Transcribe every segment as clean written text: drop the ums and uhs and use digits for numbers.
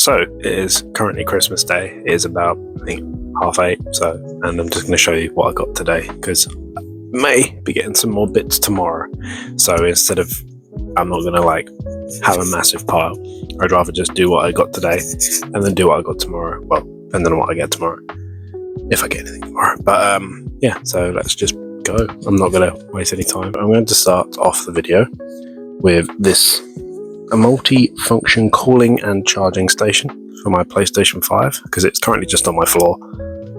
So it is currently Christmas Day. It is about, I think, 8:30. So, and I'm just going to show you what I got today because I may be getting some more bits tomorrow. So instead of, I'm not going to like have a massive pile. I'd rather just do what I got today and then do what I got tomorrow. Well, depending on what I get tomorrow, if I get anything tomorrow. But yeah, so let's just go. I'm not going to waste any time. I'm going to start off the video with this, a multi-function calling and charging station for my PlayStation 5 because it's currently just on my floor.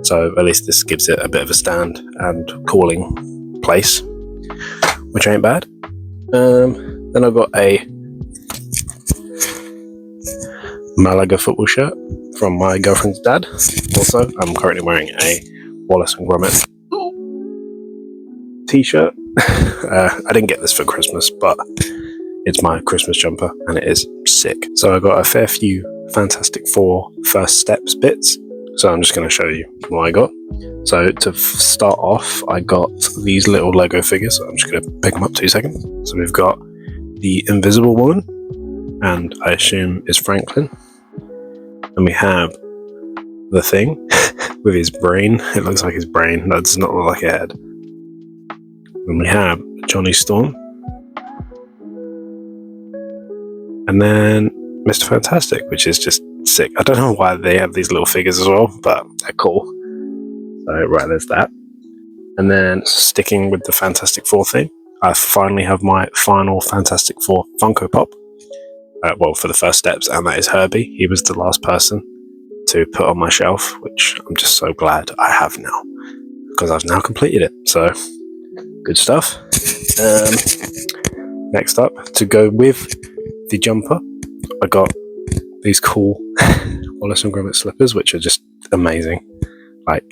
So at least this gives it a bit of a stand and calling place, which ain't bad. Then I've got a Malaga football shirt from my girlfriend's dad. Also, I'm currently wearing a Wallace and Gromit t-shirt. I didn't get this for Christmas, but it's my Christmas jumper and it is sick. So I got a fair few Fantastic Four first steps bits. So I'm just going to show you what I got. So to start off, I got these little Lego figures. I'm just going to pick them up 2 seconds. So we've got the Invisible Woman, and I assume is Franklin. And we have the Thing with his brain. It looks like his brain. That does not look like a head. And we have Johnny Storm. And then Mr. Fantastic, which is just sick. I don't know why they have these little figures as well, but they're cool. So right, there's that. And then sticking with the Fantastic Four thing, I finally have my final Fantastic Four Funko Pop. Well, for the first steps, and that is Herbie. He was the last person to put on my shelf, which I'm just so glad I have now, because I've now completed it. So, good stuff. Next up, to go with the jumper, I got these cool Wallace and Gromit slippers, which are just amazing. Like,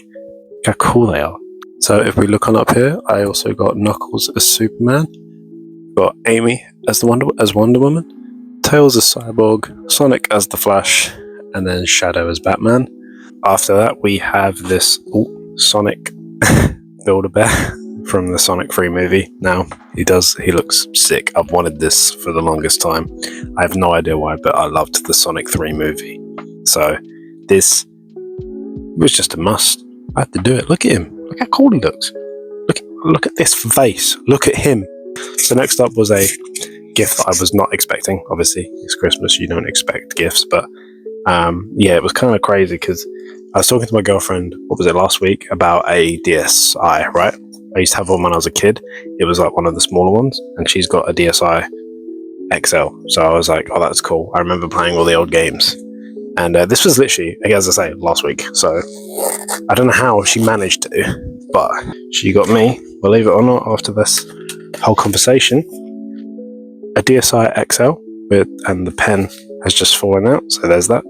how cool they are. So if we look on up here, I also got Knuckles as Superman, got Amy as Wonder Woman, Tails as Cyborg, Sonic as the Flash, and then Shadow as Batman. After that, we have this Sonic Build-A-Bear from the Sonic 3 movie. Now, he looks sick. I've wanted this for the longest time. I have no idea why, but I loved the Sonic 3 movie. So, this was just a must. I had to do it. Look at him. Look how cool he looks. Look at this face. Look at him. So next up was a gift that I was not expecting. Obviously, it's Christmas. You don't expect gifts. But yeah, it was kind of crazy because I was talking to my girlfriend, what was it, last week, about a DSi, right? I used to have one when I was a kid. It was like one of the smaller ones. And she's got a DSi XL. So I was like, oh, that's cool. I remember playing all the old games. And this was literally, as I say, last week. So I don't know how she managed to, but she got me, believe it or not, after this whole conversation, a DSi XL and the pen has just fallen out. So there's that.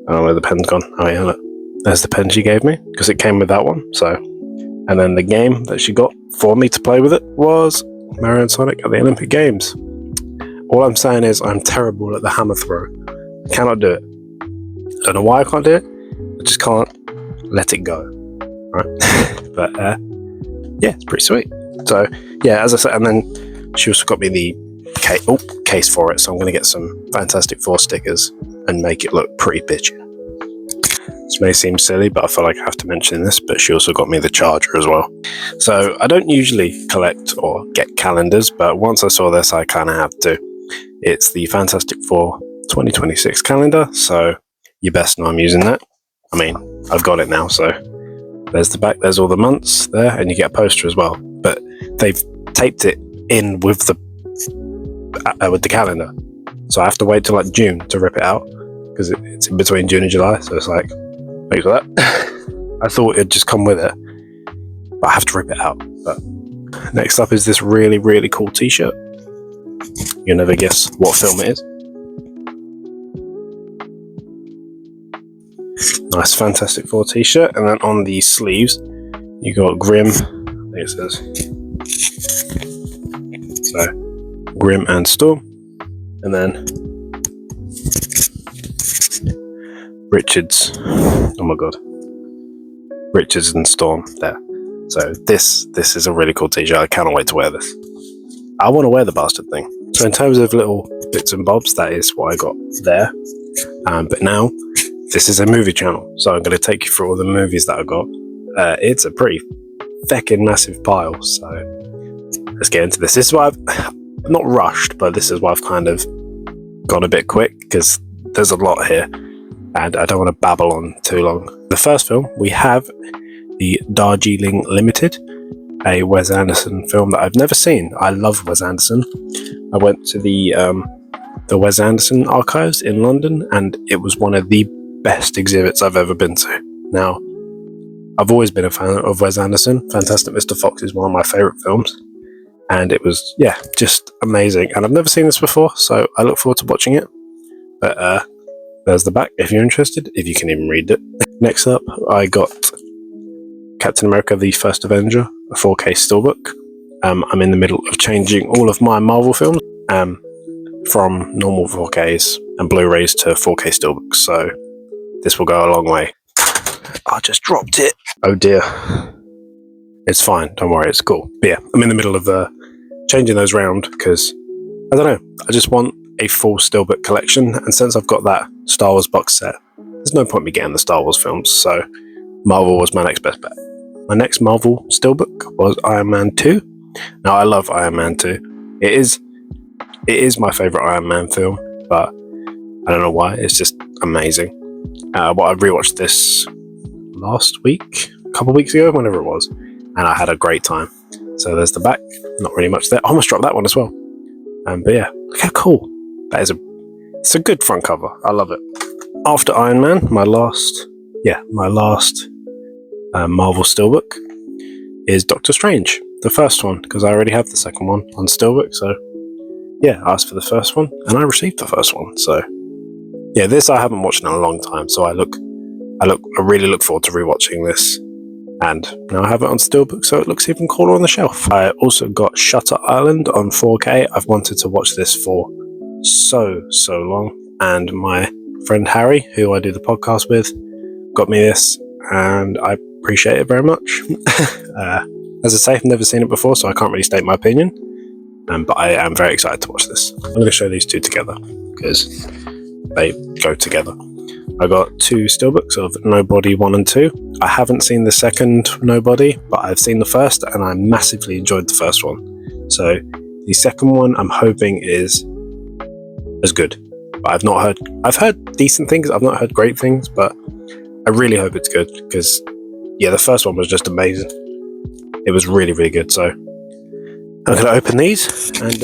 I don't know where the pen's gone. Oh yeah, look. There's the pen she gave me because it came with that one. So, and then the game that she got for me to play with it was Mario and Sonic at the Olympic Games. All I'm saying is I'm terrible at the hammer throw. I cannot do it. I don't know why I can't do it. I just can't let it go. Right? But yeah, it's pretty sweet. So yeah, as I said, and then she also got me the case for it. So I'm going to get some Fantastic Four stickers and make it look pretty bitchy. This may seem silly, but I feel like I have to mention this. But she also got me the charger as well. So I don't usually collect or get calendars, but once I saw this, I kind of have to. It's the Fantastic Four 2026 calendar. So you best know I'm using that. I mean, I've got it now, so there's the back, there's all the months there, and you get a poster as well. But they've taped it in with the calendar, so I have to wait till like June to rip it out because it's in between June and July. So it's like, wait for that. I thought it'd just come with it, but I have to rip it out. But next up is this really, really cool T-shirt. You'll never guess what film it is. Nice Fantastic Four t-shirt, and then on the sleeves you got Grimm, I think it says. So Grimm and Storm, and then Richards. Oh my god, Richards and Storm there. So this is a really cool t-shirt. I cannot wait to wear this. I want to wear the bastard thing. So in terms of little bits and bobs, that is what I got there. But now, this is a movie channel, so I'm going to take you through all the movies that I got. It's a pretty feckin' massive pile, so let's get into this. This is why I've not rushed, but this is why I've kind of gone a bit quick, because there's a lot here, and I don't want to babble on too long. The first film, we have the Darjeeling Limited, a Wes Anderson film that I've never seen. I love Wes Anderson. I went to the Wes Anderson archives in London, and it was one of the best exhibits I've ever been to. Now, I've always been a fan of Wes Anderson. Fantastic Mr. Fox is one of my favourite films, and it was, just amazing. And I've never seen this before, so I look forward to watching it. But there's the back, if you're interested, if you can even read it. Next up, I got Captain America the First Avenger, a 4K steelbook. I'm in the middle of changing all of my Marvel films from normal 4Ks and Blu-rays to 4K steelbooks, so this will go a long way. I just dropped it. Oh dear. It's fine, don't worry, it's cool. But yeah, I'm in the middle of changing those round because, I don't know, I just want a full steelbook collection, and since I've got that Star Wars box set, there's no point me getting the Star Wars films, so Marvel was my next best bet. My next Marvel steelbook was Iron Man 2. Now, I love Iron Man 2. It is my favourite Iron Man film, but I don't know why, it's just amazing. I rewatched this last week, a couple of weeks ago, whenever it was, and I had a great time. So there's the back, not really much there. I almost dropped that one as well. But yeah, look how cool. It's a good front cover. I love it. After Iron Man, my last Marvel steelbook is Doctor Strange, the first one, because I already have the second one on steelbook. So yeah, I asked for the first one, and I received the first one. So yeah, this I haven't watched in a long time, so I really look forward to rewatching this. And now I have it on steelbook, so it looks even cooler on the shelf. I also got Shutter Island on 4K. I've wanted to watch this for so long, and my friend Harry, who I do the podcast with, got me this, and I appreciate it very much. As I say, I've never seen it before, so I can't really state my opinion, but I am very excited to watch this. I'm going to show these two together because they go together. I got two steelbooks of Nobody 1 and 2. I haven't seen the second Nobody, but I've seen the first, and I massively enjoyed the first one. So the second one I'm hoping is as good. But I've heard decent things, I've not heard great things, but I really hope it's good, because the first one was just amazing. It was really, really good. So I'm going to open these, and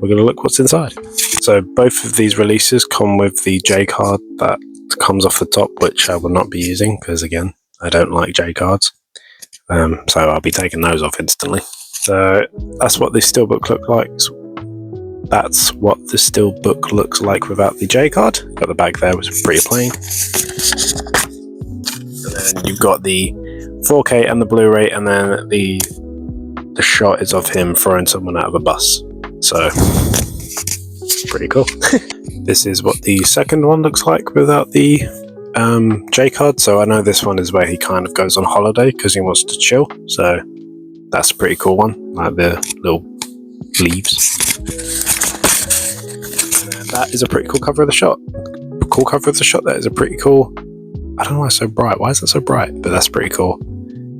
we're going to look what's inside. So both of these releases come with the J card that comes off the top, which I will not be using because, again, I don't like J cards. So I'll be taking those off instantly. So that's what this steelbook looks like. That's what the steelbook looks like without the J card. Got the bag there, was pretty plain. And then you've got the 4K and the Blu-ray, and then the shot is of him throwing someone out of a bus. So pretty cool. This is what the second one looks like without the J card. So I know this one is where he kind of goes on holiday because he wants to chill. So that's a pretty cool one, like the little leaves. And that is a pretty cool cover of the shot. That is a pretty cool. I don't know why it's so bright. Why is it so bright? But that's pretty cool.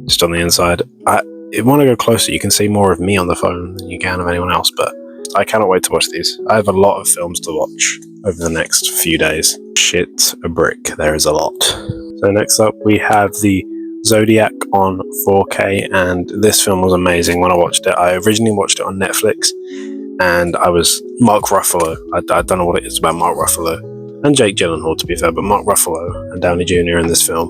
Just on the inside. If you want to go closer, you can see more of me on the phone than you can of anyone else. But I cannot wait to watch these. I have a lot of films to watch over the next few days. Shit a brick, there is a lot. So next up we have the Zodiac on 4K, and this film was amazing when I watched it. I originally watched it on Netflix, and I was Mark Ruffalo. I don't know what it is about Mark Ruffalo and Jake Gyllenhaal, to be fair, but Mark Ruffalo and Downey Jr. in this film,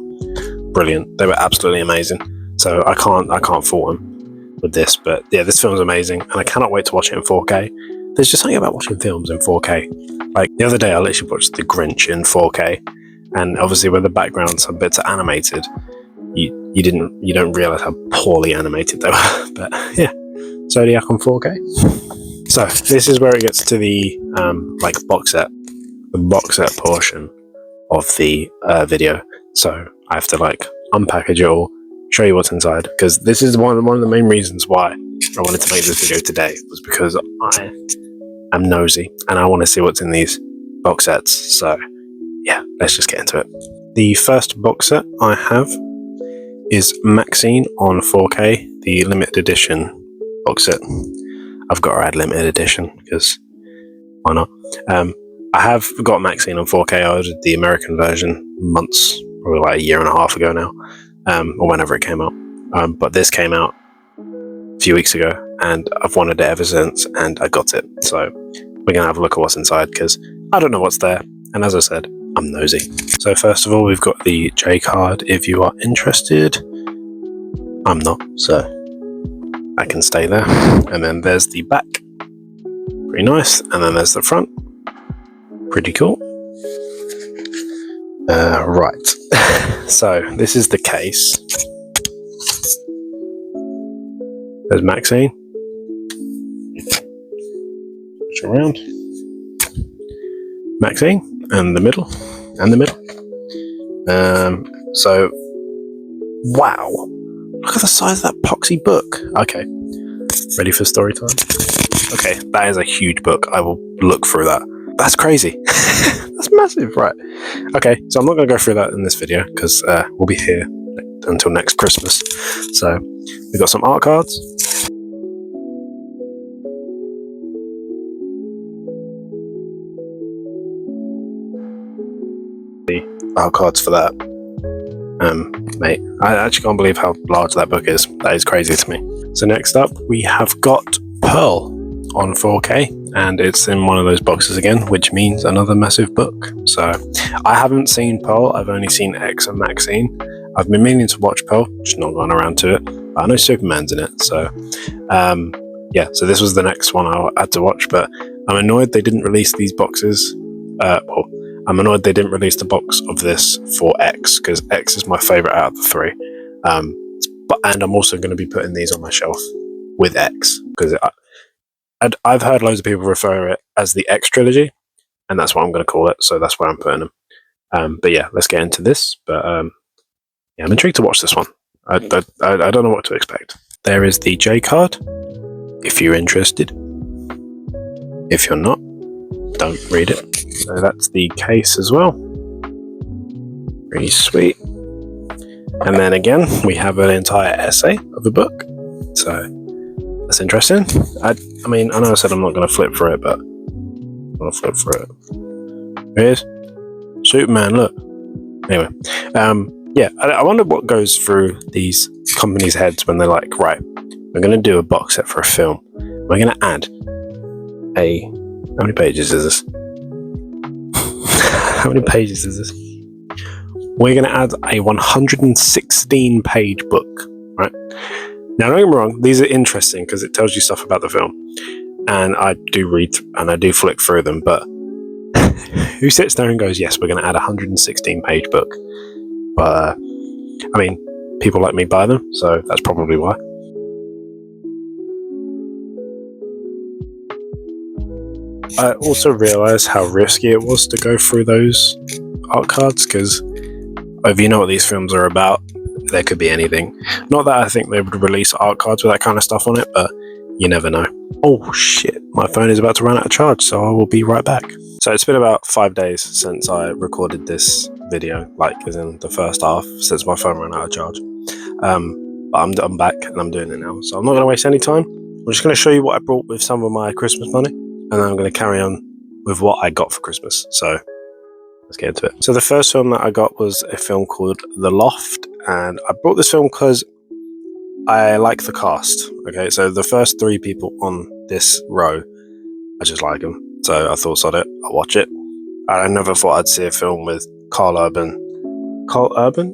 brilliant. They were absolutely amazing. So I can't fault them with this, but yeah, this film's amazing, and I cannot wait to watch it in 4K. There's just something about watching films in 4K. Like the other day, I literally watched The Grinch in 4K, and obviously with the background, some bits are animated. You don't realize how poorly animated they were, but yeah, Zodiac on 4K. So this is where it gets to the box set portion of the video. So I have to unpackage it all, show you what's inside, because this is one of the main reasons why I wanted to make this video today, was because I am nosy and I want to see what's in these box sets. So yeah, let's just get into it. The first box set I have is Maxine on 4K, the limited edition box set. I've got to add limited edition because why not? I have got Maxine on 4K. I ordered the American version months, probably like a year and a half ago now, or whenever it came out. But this came out a few weeks ago, and I've wanted it ever since, and I got it. So we're going to have a look at what's inside, because I don't know what's there, and as I said, I'm nosy. So first of all, we've got the J card if you are interested. I'm not, so I can stay there. And then there's the back. Pretty nice. And then there's the front. Pretty cool. Right. So this is the case. There's Maxine. Push around. Maxine. And the middle. And the middle. So, wow. Look at the size of that poxy book. Okay. Ready for story time? Okay, that is a huge book. I will look through that. That's crazy. That's massive, right? Okay, so I'm not going to go through that in this video because we'll be here until next Christmas. So we've got some art cards. The art cards for that. Mate, I actually can't believe how large that book is. That is crazy to me. So next up, we have got Pearl on 4K, and it's in one of those boxes again, which means another massive book. So I haven't seen Pearl, I've only seen X and Maxine. I've been meaning to watch Pearl, just not gone around to it, but I know Superman's in it, so yeah, so this was the next one I had to watch, but I'm annoyed they didn't release these boxes. I'm annoyed they didn't release the box of this for X, because X is my favourite out of the three. And I'm also going to be putting these on my shelf with X, because I've heard loads of people refer it as the X trilogy, and that's what I'm going to call it, so that's where I'm putting them. But yeah, let's get into this. But yeah, I'm intrigued to watch this one. I don't know what to expect. There is the J card, if you're interested. If you're not, don't read it. So that's the case as well. Pretty sweet. And then again, we have an entire essay of the book. So that's interesting. I mean, I know I said I'm not going to flip through it, but I'm going to flip through it. There it is. Superman, look. Anyway, yeah, I wonder what goes through these companies' heads when they're like, right, we're going to do a box set for a film. We're going to add a... How many pages is this? How many pages is this? We're going to add a 116-page book, right? Now, don't get me wrong, these are interesting because it tells you stuff about the film. And I do read and I do flick through them, but who sits there and goes, yes, we're going to add a 116-page book? But, I mean, people like me buy them, so that's probably why. I also realised how risky it was to go through those art cards, because if you know what these films are about, there could be anything. Not that I think they would release art cards with that kind of stuff on it, but you never know. Oh shit, my phone is about to run out of charge, so I will be right back. So it's been about 5 days since I recorded this video, like as in the first half, since my phone ran out of charge. But I'm back and I'm doing it now, so I'm not going to waste any time. I'm just going to show you what I brought with some of my Christmas money, and then I'm going to carry on with what I got for Christmas. So let's get into it. So the first film that I got was a film called The Loft, and I brought this film because I like the cast. Okay, so the first three people on this row, I just like them. So I thought, sod it, I'll watch it. I never thought I'd see a film with Carl Urban?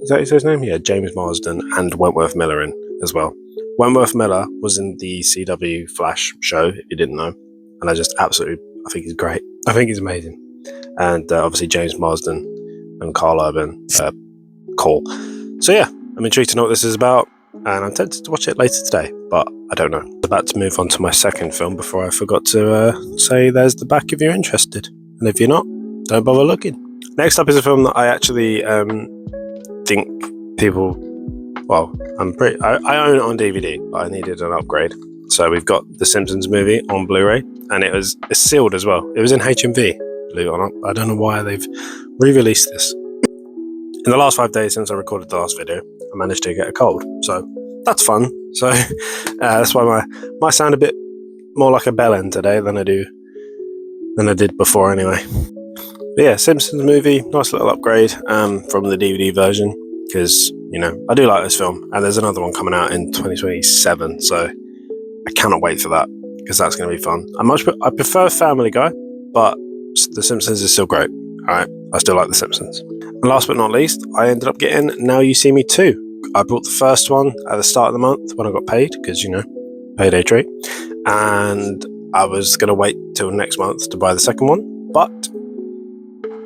Is that his name? Yeah, James Marsden and Wentworth Miller in as well. Wentworth Miller was in the CW Flash show, if you didn't know. And I think he's great. I think he's amazing. And obviously James Marsden and Carl Urban, cool. So yeah, I'm intrigued to know what this is about, and I'm tempted to watch it later today, but I don't know. I'm about to move on to my second film before I forgot to say there's the back if you're interested. And if you're not, don't bother looking. Next up is a film that I actually think people... Well, I own it on DVD, but I needed an upgrade. So we've got the Simpsons movie on Blu-ray, and it's sealed as well. It was in HMV, believe it or not. I don't know why they've re-released this. In the last 5 days since I recorded the last video, I managed to get a cold, so that's fun. So that's why might sound a bit more like a bellend today than I did before anyway. But yeah, Simpsons movie, nice little upgrade from the DVD version, because, you know, I do like this film, and there's another one coming out in 2027, so I cannot wait for that, because that's going to be fun. I prefer Family Guy, but The Simpsons is still great. Alright, I still like The Simpsons. And last but not least, I ended up getting Now You See Me 2. I bought the first one at the start of the month when I got paid, because, you know, payday treat. And I was going to wait till next month to buy the second one, but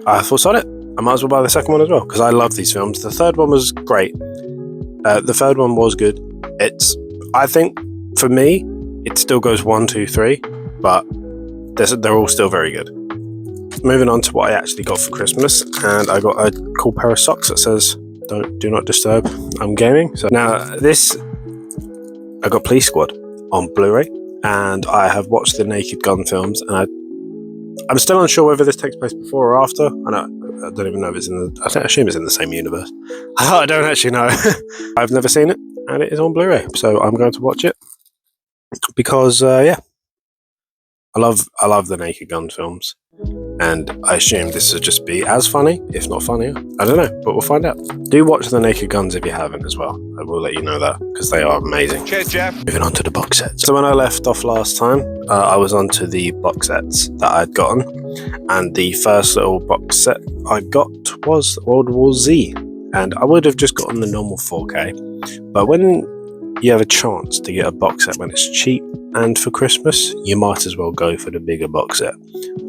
I thought, sod it, I might as well buy the second one as well, because I love these films. The third one was great. The third one was good. I think, for me, it still goes 1, 2, 3, but they're all still very good. Moving on to what I actually got for Christmas, and I got a cool pair of socks that says, do not disturb, I'm gaming. So now this, I got Police Squad on Blu-ray, and I have watched the Naked Gun films, and I'm still unsure whether this takes place before or after. I don't even know if it's I assume it's in the same universe. I don't actually know. I've never seen it, and it is on Blu-ray, so I'm going to watch it because yeah, I love the Naked Gun films, and I assume this will just be as funny, if not funnier. I don't know, but we'll find out. Do watch the Naked Guns if you haven't as well. I will let you know that, because they are amazing. Cheers, Jeff. Moving on to the box sets. So when I left off last time, I was onto the box sets that I'd gotten, and the first little box set I got was World War Z, and I would have just gotten the normal 4K, but when you have a chance to get a box set when it's cheap and for Christmas, you might as well go for the bigger box set.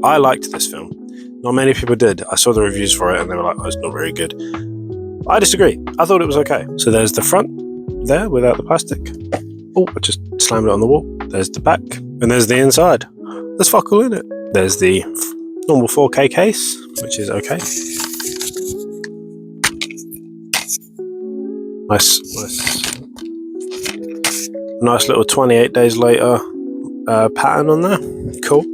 I liked this film. Not many people did. I saw the reviews for it and they were like, oh, it's not very good. I disagree. I thought it was okay. So there's the front there without the plastic. Oh, I just slammed it on the wall. There's the back, and there's the inside. There's fuck all in it. There's the normal 4K case, which is okay. Nice little 28 days later pattern on there. Cool.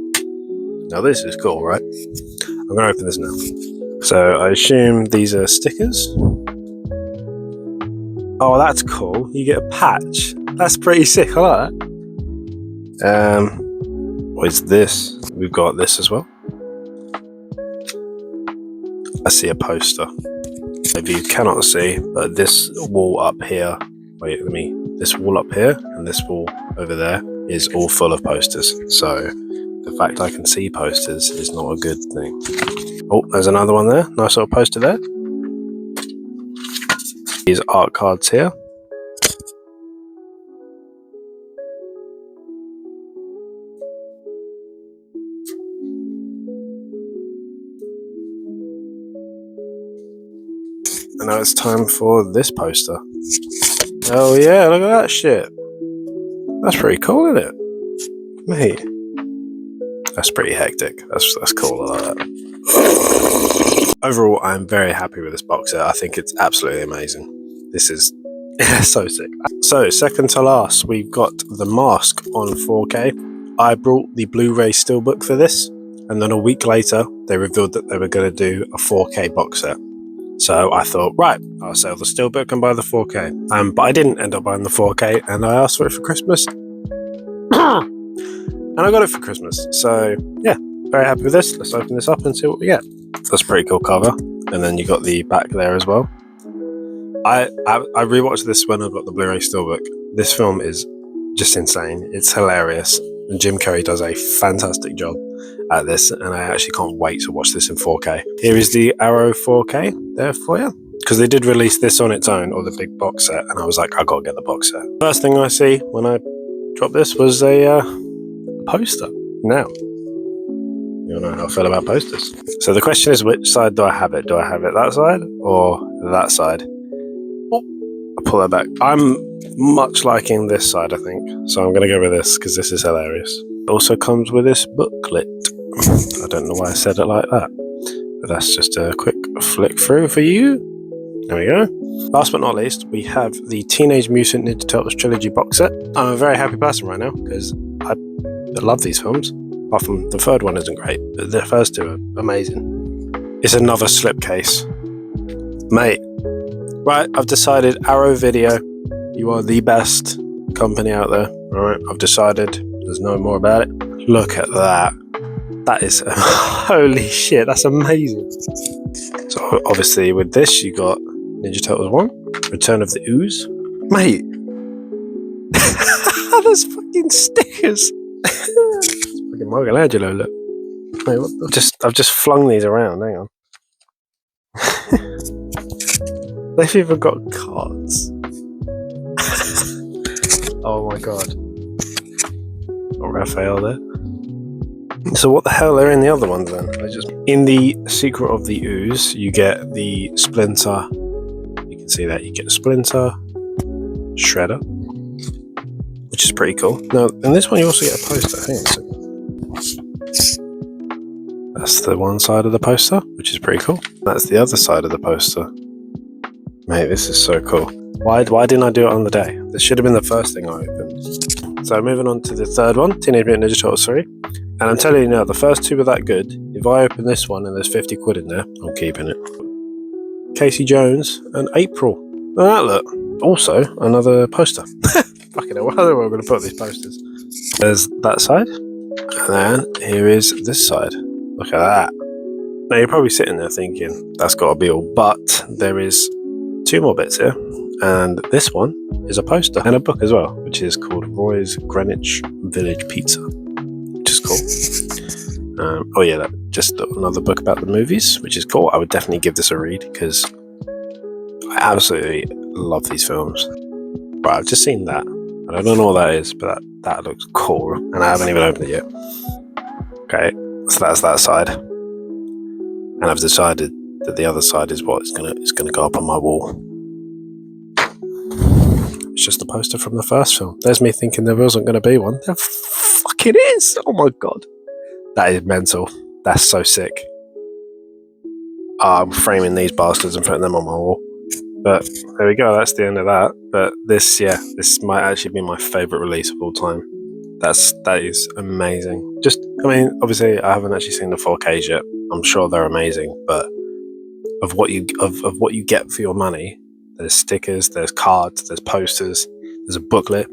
Now this is cool, right? I'm going to open this now. So I assume these are stickers. Oh, that's cool. You get a patch. That's pretty sick. I like that. What is this? We've got this as well. I see a poster. Maybe you cannot see, but this wall up here. Wait, this wall up here and this wall over there is all full of posters. So the fact I can see posters is not a good thing. Oh, there's another one there. Nice little poster there. These art cards here. And now it's time for this poster. Oh yeah, look at that shit. That's pretty cool, isn't it? Mate. That's pretty hectic. That's cool, I like that. Overall, I'm very happy with this box set. I think it's absolutely amazing. This is so sick. So, second to last, we've got The Mask on 4K. I brought the Blu-ray steelbook for this, and then a week later, they revealed that they were going to do a 4K box set. So I thought, right, I'll sell the steelbook and buy the 4K. But I didn't end up buying the 4K, and I asked for it for Christmas. And I got it for Christmas. So yeah, very happy with this. Let's open this up and see what we get. That's a pretty cool cover. And then you got the back there as well. I rewatched this when I got the Blu-ray steelbook. This film is just insane. It's hilarious. And Jim Carrey does a fantastic job at this, and I actually can't wait to watch this in 4K. Here is the Arrow 4K there for you, because they did release this on its own, or the big box set, and I was like, I gotta get the box set. First thing I see when I dropped this was a poster. Now, you all know how I feel about posters. So the question is, which side do I have it? Do I have it that side or that side? Oh, I'll pull that back. I'm much liking this side, I think, so I'm gonna go with this because this is hilarious. It also comes with this booklet. I don't know why I said it like that, but that's just a quick flick through for you. There we go. Last but not least, we have the Teenage Mutant Ninja Turtles trilogy box set. I'm a very happy person right now because I love these films. Apart from the third one isn't great, but the first two are amazing. It's another slipcase. Mate, right, I've decided Arrow Video, you are the best company out there. Alright, I've decided. There's no more about it. Look at that. That is, holy shit, that's amazing. So obviously with this you got Ninja Turtles 1, Return of the Ooze. Mate, there's fucking stickers. Fucking Michelangelo, look. Mate, what the? I've just flung these around, hang on. They've even got cards. Oh my god. Got Raphael there. So what the hell are in the other ones then? In the Secret of the Ooze, you get the Splinter. You can see that you get Splinter, Shredder, which is pretty cool. Now, in this one you also get a poster. Hang on a second. That's the one side of the poster, which is pretty cool. That's the other side of the poster. Mate, this is so cool. Why didn't I do it on the day? This should have been the first thing I opened. So moving on to the third one, Teenage Mutant Ninja Turtles 3. And I'm telling you now, the first two were that good. If I open this one and there's 50 quid in there, I'm keeping it. Casey Jones and April. Oh, that look. Also, another poster. Fucking hell, where am I going to put these posters? There's that side. And then here is this side. Look at that. Now you're probably sitting there thinking, that's got to be all. But there is two more bits here. And this one is a poster and a book as well, which is called Roy's Greenwich Village Pizza. Which is cool. Oh yeah, just another book about the movies, which is cool. I would definitely give this a read because I absolutely love these films. Right, I've just seen that, and I don't know what that is, but that looks cool, and I haven't even opened it yet. Okay, so that's that side, and I've decided that the other side is what is gonna go up on my wall. It's just a poster from the first film. There's me thinking there wasn't going to be one. There fucking is! Oh my god. That is mental. That's so sick. I'm framing these bastards and putting them on my wall. But there we go, that's the end of that. But this might actually be my favourite release of all time. That is amazing. Obviously I haven't actually seen the 4Ks yet. I'm sure they're amazing, but of what you get for your money, there's stickers, there's cards, there's posters, there's a booklet.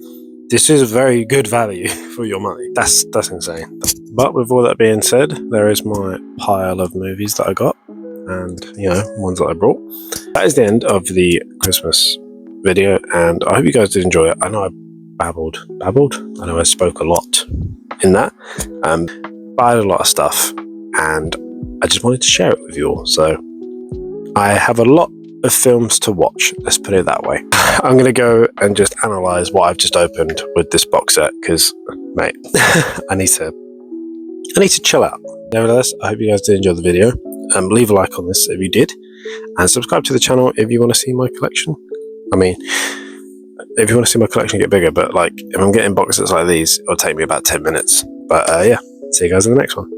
This is very good value for your money. That's insane. But with all that being said, there is my pile of movies that I got, and ones that I brought. That is the end of the Christmas video, and I hope you guys did enjoy it. I know I babbled. I know I spoke a lot in that, but I had a lot of stuff, and I just wanted to share it with you all. So I have a lot of films to watch, let's put it that way. I'm going to go and just analyse what I've just opened with this box set, because, mate, I need to chill out. Nevertheless, I hope you guys did enjoy the video. Leave a like on this if you did, and subscribe to the channel if you want to see my collection. I mean, if you want to see my collection get bigger, but if I'm getting box sets like these, it'll take me about 10 minutes. But yeah, see you guys in the next one.